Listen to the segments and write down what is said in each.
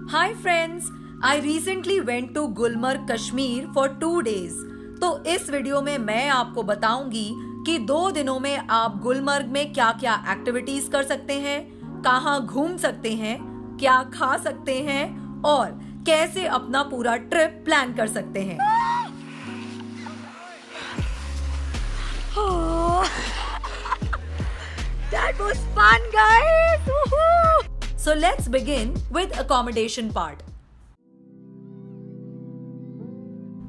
Hi friends, I recently went to Gulmarg, Kashmir for 2 days. तो इस video में मैं आपको बताऊंगी कि 2 दिनों में आप गुलमर्ग में क्या क्या एक्टिविटीज कर सकते हैं, कहाँ घूम सकते हैं, क्या खा सकते हैं और कैसे अपना पूरा ट्रिप प्लान कर सकते हैं। That was fun, guys! Woohoo! So let's begin with accommodation part.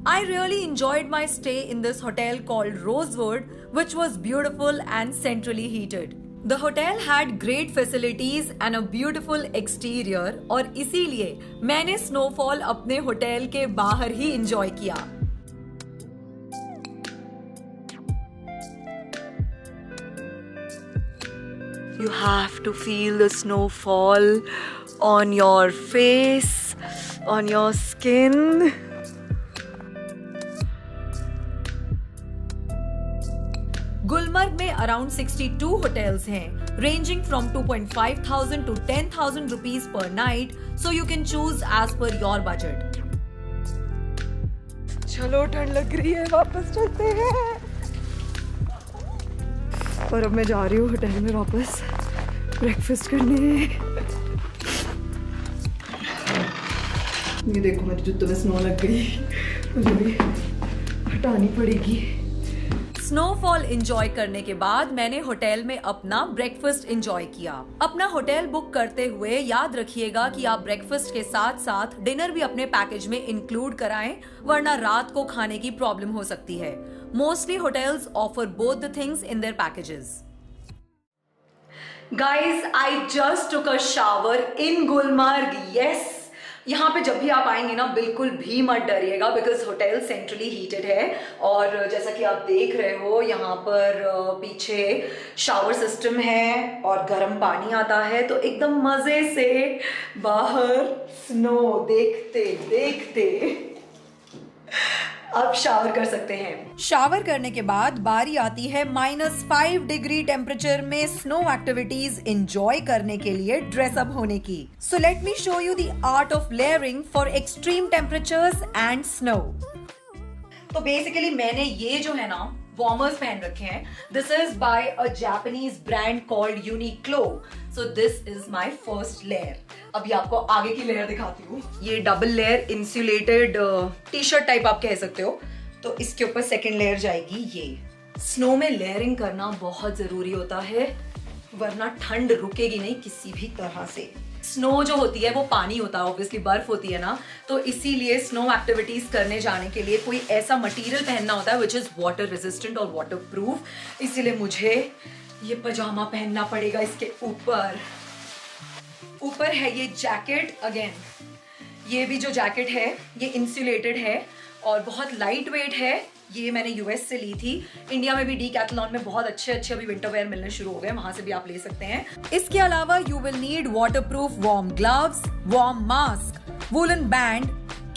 I really enjoyed my stay in this hotel called Rosewood, which was beautiful and centrally heated. The hotel had great facilities and a beautiful exterior और इसीलिए मैंने snowfall अपने hotel के बाहर ही enjoy किया। You have to feel the snowfall on your face, on your skin. Gulmarg में around 62 hotels हैं, ranging from 2,500 to 10,000 rupees per night, so you can choose as per your budget. चलो ठंड लग रही है, वापस चलते हैं। और अब मैं जा रही हूँ होटल में वापस ब्रेकफास्ट करने। ये देखो मेरे जूतों में स्नो लग गई, मुझे भी हटानी पड़ेगी। स्नोफॉल एंजॉय करने के बाद मैंने होटल में अपना ब्रेकफास्ट एंजॉय किया। अपना होटल बुक करते हुए याद रखिएगा कि आप ब्रेकफास्ट के साथ साथ डिनर भी अपने पैकेज में इंक्लूड कराएं, वरना रात को खाने की प्रॉब्लम हो सकती है। Mostly hotels offer both the things in their packages. Guys, I just took a shower in Gulmarg. Yes, यहाँ पे जब भी आप आएंगे ना, बिल्कुल भी मत डरिएगा बिकॉज होटल सेंट्रली हीटेड है और जैसा कि आप देख रहे हो यहाँ पर पीछे शावर सिस्टम है और गर्म पानी आता है, तो एकदम मजे से बाहर स्नो देखते देखते आप शावर कर सकते हैं। शावर करने के बाद बारी आती है -5 डिग्री टेम्परेचर में स्नो एक्टिविटीज एंजॉय करने के लिए ड्रेसअप होने की। So let me show you the art of layering for extreme temperatures and snow. तो बेसिकली मैंने ये जो है ना वार्मर्स पहन रखे हैं। This is by a Japanese brand called Uniqlo. So this is my first layer. अभी आपको आगे की लेयर दिखाती हूँ। ये double layer insulated T shirt type आप कह सकते हो। तो इसके ऊपर सेकेंड लेयर जाएगी ये। स्नो में लेयरिंग करना बहुत जरूरी होता है, वरना ठंड रुकेगी नहीं किसी भी तरह से। स्नो जो होती है वो पानी होता है, ऑब्वियसली बर्फ होती है ना, तो इसीलिए स्नो एक्टिविटीज करने जाने के लिए कोई ऐसा मटेरियल पहनना होता है विच इज वाटर रेजिस्टेंट और वाटर प्रूफ। इसीलिए मुझे ये पजामा पहनना पड़ेगा। इसके ऊपर है ये जैकेट। अगेन ये भी जो जैकेट है ये इंसुलेटेड है और बहुत लाइट वेट है। ये मैंने यूएस से ली थी। इंडिया में भी डीकैथलॉन में बहुत अच्छे अभी विंटर वेयर मिलने शुरू हो गए, वहां से भी आप ले सकते हैं। इसके अलावा you will need waterproof warm gloves, warm mask, woollen band,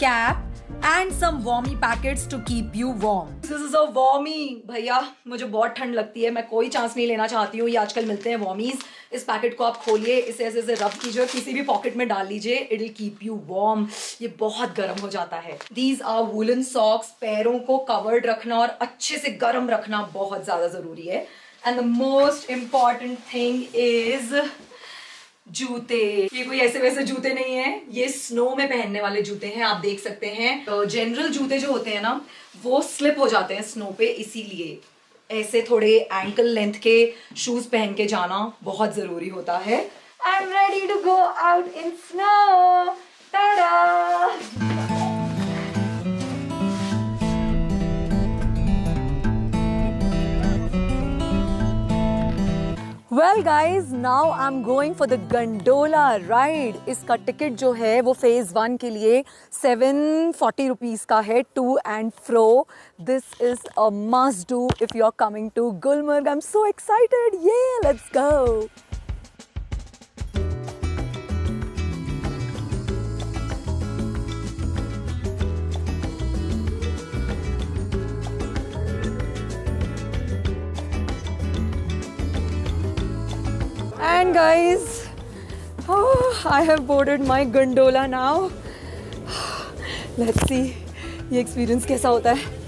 cap and some warmer packets to keep you warm. This is a warmer. भैया मुझे बहुत ठंड लगती है, मैं कोई चांस नहीं लेना चाहती हूँ। ये आजकल मिलते हैं वार्मीज। इस पैकेट को आप खोलिए, इसे ऐसे ऐसे रब कीजिए, किसी भी पॉकेट में डाल लीजिए, it will keep you warm. ये बहुत गर्म हो जाता है। These are woollen socks. पैरों को कवर्ड रखना और अच्छे से गर्म रखना बहुत ज्यादा जरूरी है। And the most important thing is जूते। ये कोई ऐसे वैसे जूते नहीं है, ये स्नो में पहनने वाले जूते हैं। आप देख सकते हैं तो जनरल जूते जो होते हैं ना वो स्लिप हो जाते हैं स्नो पे, इसीलिए ऐसे थोड़े एंकल लेंथ के शूज पहन के जाना बहुत जरूरी होता है। I am ready to go out in snow. Tada! Well guys, now I'm going for the gondola ride. इसका टिकट जो है वो फेज 1 के लिए 740 रुपीज का है, to and fro. This is a must do if you're coming to Gulmarg. I'm so excited. Yeah, let's go. And guys, Oh, I have boarded my gondola now. Let's see ये experience कैसा होता है.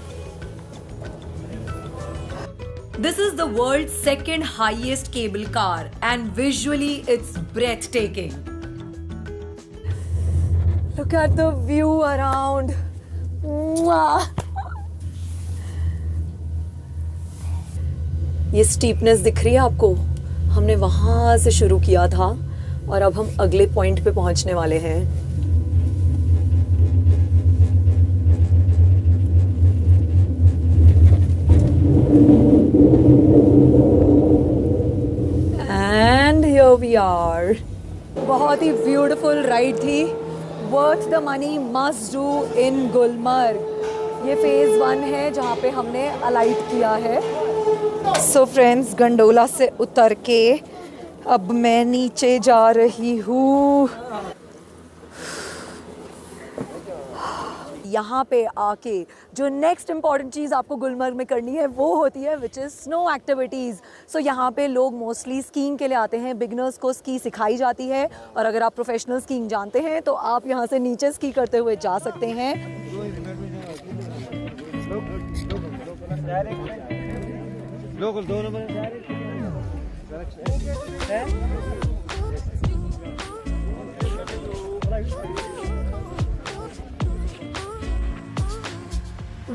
This is the world's second highest cable car and visually it's breathtaking. Look at the view around. Mwah. ये steepness दिख रही है आपको? हमने वहां से शुरू किया था और अब हम अगले पॉइंट पे पहुंचने वाले हैं. And here we are. बहुत ही ब्यूटीफुल राइड थी. Worth the money must do in Gulmarg. ये फेज 1 है जहाँ पे हमने अलाइट किया है. सो फ्रेंड्स, गंडोला से उतर के अब मैं नीचे जा रही हूँ. यहाँ पे आके जो नेक्स्ट इम्पॉर्टेंट चीज़ आपको गुलमर्ग में करनी है वो होती है विच इज़ स्नो एक्टिविटीज़. सो यहाँ पे लोग मोस्टली स्कीइंग के लिए आते हैं. बिगनर्स को स्की सिखाई जाती है और अगर आप प्रोफेशनल स्कीइंग जानते हैं तो आप यहाँ से नीचे स्की करते हुए जा सकते हैं.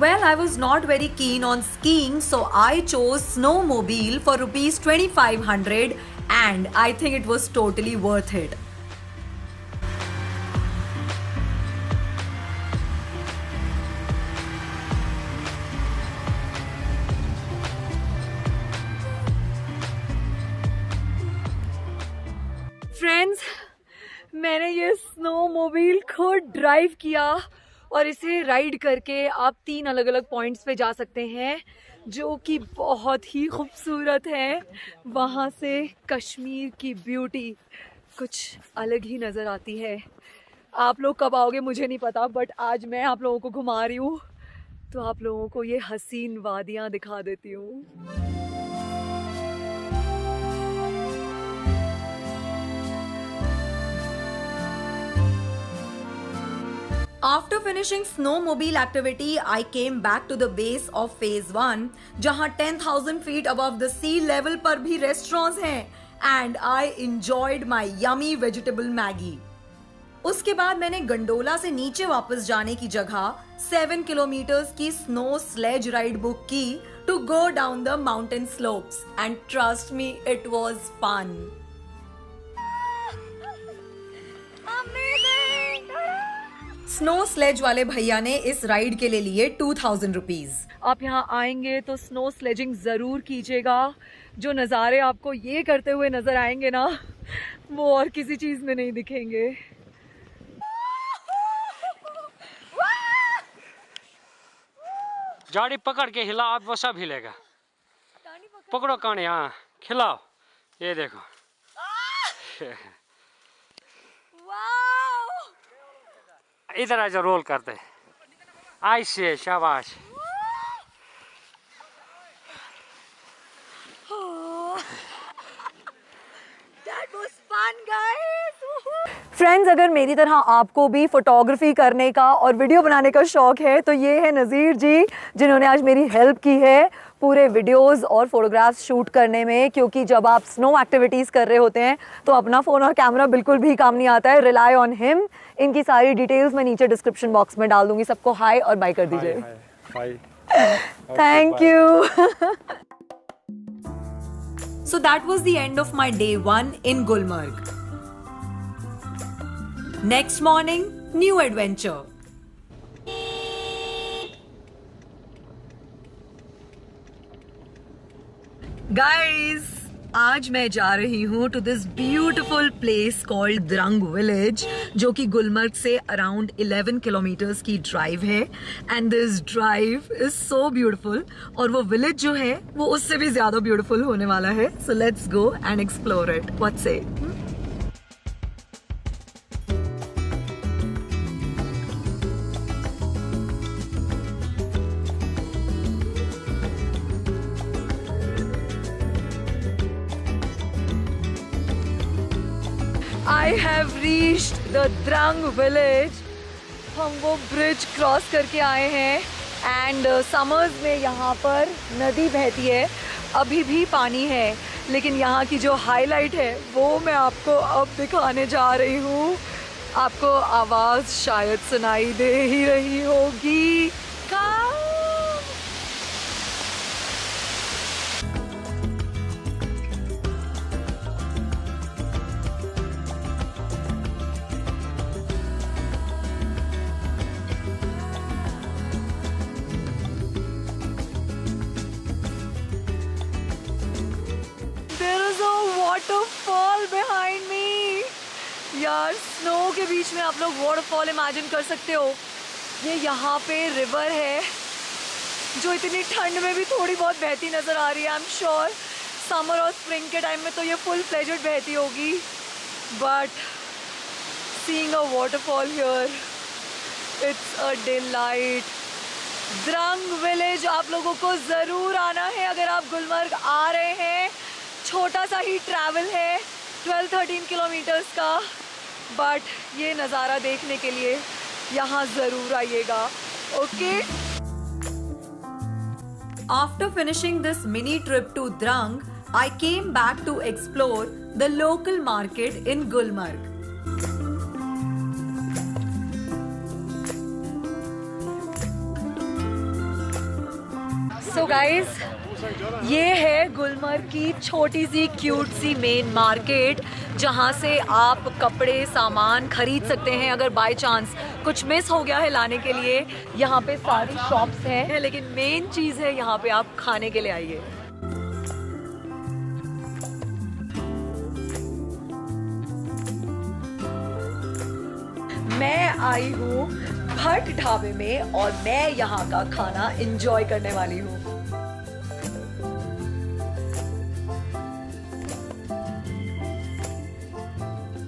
Well, I was not very keen on skiing, so I chose snowmobile for rupees 2500 and I think it was totally worth it. Friends, मैंने ये स्नोमोबाइल को ड्राइव किया और इसे राइड करके आप 3 अलग अलग पॉइंट्स पे जा सकते हैं जो कि बहुत ही खूबसूरत हैं. वहाँ से कश्मीर की ब्यूटी कुछ अलग ही नज़र आती है. आप लोग कब आओगे मुझे नहीं पता, बट आज मैं आप लोगों को घुमा रही हूँ तो आप लोगों को ये हसीन वादियाँ दिखा देती हूँ. After finishing snowmobile activity, I came back to the base of phase 1, जहाँ 10,000 feet above the sea level पर भी restaurants हैं, and I enjoyed my yummy vegetable Maggi. उसके बाद मैंने गंडोला से नीचे वापस जाने की जगह 7 किलोमीटर्स की स्नो स्लेज राइड बुक की to go down the mountain slopes, and trust me, it was fun. Snow sledge वाले भैया ने इस राइड के लिए लिए 2000 रुपीज. आप यहाँ आएंगे तो स्नो स्लेजिंग ज़रूर कीजिएगा. जो नज़ारे आपको ये करते हुए नज़र आएंगे ना, वो और किसी चीज़ में नहीं दिखेंगे. जाड़ी पकड़ के हिला, आप वो सब हिलेगा. पकड़ो काने, यहाँ खिलाओ. ये देखो. इधर आजा, रोल करते. ऐसे, शाबाश. फ्रेंड्स, अगर मेरी तरह आपको भी फोटोग्राफी करने का और वीडियो बनाने का शौक है तो ये है नज़ीर जी, जिन्होंने आज मेरी हेल्प की है पूरे वीडियोस और फोटोग्राफ्स शूट करने में. क्योंकि जब आप स्नो एक्टिविटीज़ कर रहे होते हैं तो अपना फ़ोन और कैमरा बिल्कुल भी काम नहीं आता है. Rely on him. इनकी सारी डिटेल्स मैं नीचे डिस्क्रिप्शन बॉक्स में डाल दूंगी. सबको हाय और बाय कर दीजिए. Thank you. So that was the end of my day 1 in Gulmarg. Next morning, new adventure. Guys, आज मैं जा रही हूँ to this beautiful place called Drang village, जो कि गुलमर्ग से अराउंड 11 किलोमीटर्स की ड्राइव है. And this drive is so beautiful, और वो विलेज जो है वो उससे भी ज्यादा ब्यूटिफुल होने वाला है. So let's go and explore it. What से? I have reached the Drang village. हम वो ब्रिज क्रॉस करके आए हैं एंड समर्स में यहाँ पर नदी बहती है, अभी भी पानी है, लेकिन यहाँ की जो हाईलाइट है वो मैं आपको अब दिखाने जा रही हूँ। आपको आवाज़ शायद सुनाई दे ही रही होगी। Waterfall behind me. यार स्नो के बीच में आप लोग वाटरफॉल इमेजिन कर सकते हो। ये यहाँ पे रिवर है जो इतनी ठंड में भी थोड़ी बहुत बहती नजर आ रही है। आई एम श्योर समर और स्प्रिंग के टाइम में तो ये फुल फ्लेजेड बहती होगी, but seeing a waterfall here it's a delight. Drang village आप लोगों को ज़रूर आना है अगर आप गुलमर्ग आ रहे हैं। छोटा सा ही ट्रैवल है, 12-13 किलोमीटर्स का, बट ये नज़ारा देखने के लिए यहाँ ज़रूर आइएगा। Okay. After finishing this mini trip to Drang, I came back to explore the local market in Gulmarg. So guys, ये है गुलमर्ग की छोटी सी क्यूट सी मेन मार्केट, जहाँ से आप कपड़े सामान खरीद सकते हैं अगर बाय चांस कुछ मिस हो गया है लाने के लिए। यहाँ पे सारी शॉप्स हैं, लेकिन मेन चीज़ है यहाँ पे आप खाने के लिए आइए। मैं आई हूँ भट्ट ढाबे में और मैं यहाँ का खाना एंजॉय करने वाली हूँ।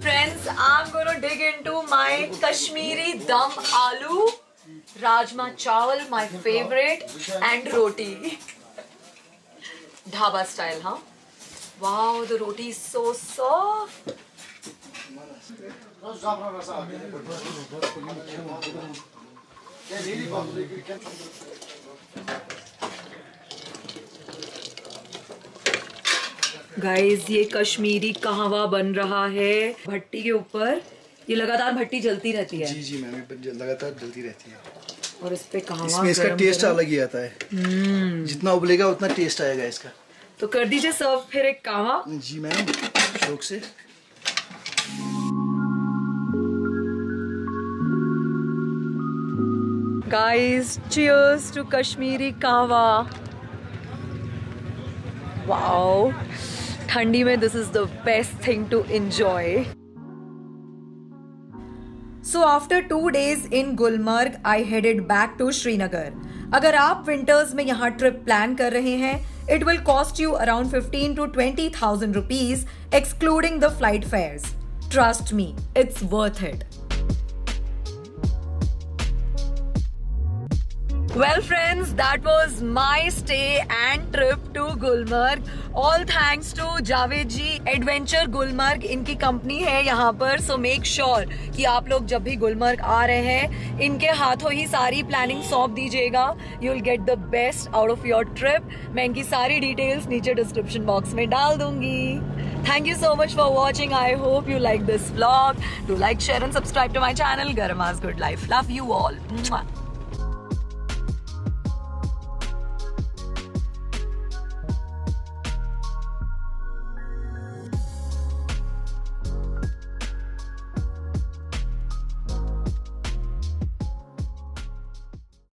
Friends, I'm gonna dig into my Kashmiri dum aloo, rajma chawal, my favorite, and roti. Dhaba style, huh? Wow, the roti is so soft. Guys, ये कश्मीरी कहवा बन रहा है भट्टी के ऊपर। ये लगातार भट्टी जलती रहती है। जी जी मैम, लगातार जलती रहती है। और इस पे कहवा, इसमें इसका टेस्ट अलग ही आता है। जितना उबलेगा उतना टेस्ट आएगा इसका। तो कर दीजिए सर्व फिर एक कहवा। जी मैम, शौक से। गाइस, cheers to कश्मीरी कहवा। वाओ, ठंडी में this is the best thing to enjoy. So after 2 days in Gulmarg, I headed back to Srinagar. अगर आप विंटर्स में यहाँ ट्रिप प्लान कर रहे हैं, it will cost you around 15 to 20,000 rupees, excluding the flight fares. Trust me, it's worth it. Well friends, that was my stay and trip to Gulmarg. All thanks to Javed ji, Adventure Gulmarg इनकी company है यहाँ पर। So make sure कि आप लोग जब भी गुलमर्ग आ रहे हैं, इनके हाथों ही सारी प्लानिंग सौंप दीजिएगा। You'll get the best out of your trip. मैं इनकी सारी डिटेल्स नीचे डिस्क्रिप्शन बॉक्स में डाल दूंगी। Thank you so much for watching. I hope you like this vlog. Do like, share and subscribe to my channel, Garma's Good Life. Love you all. Mwah.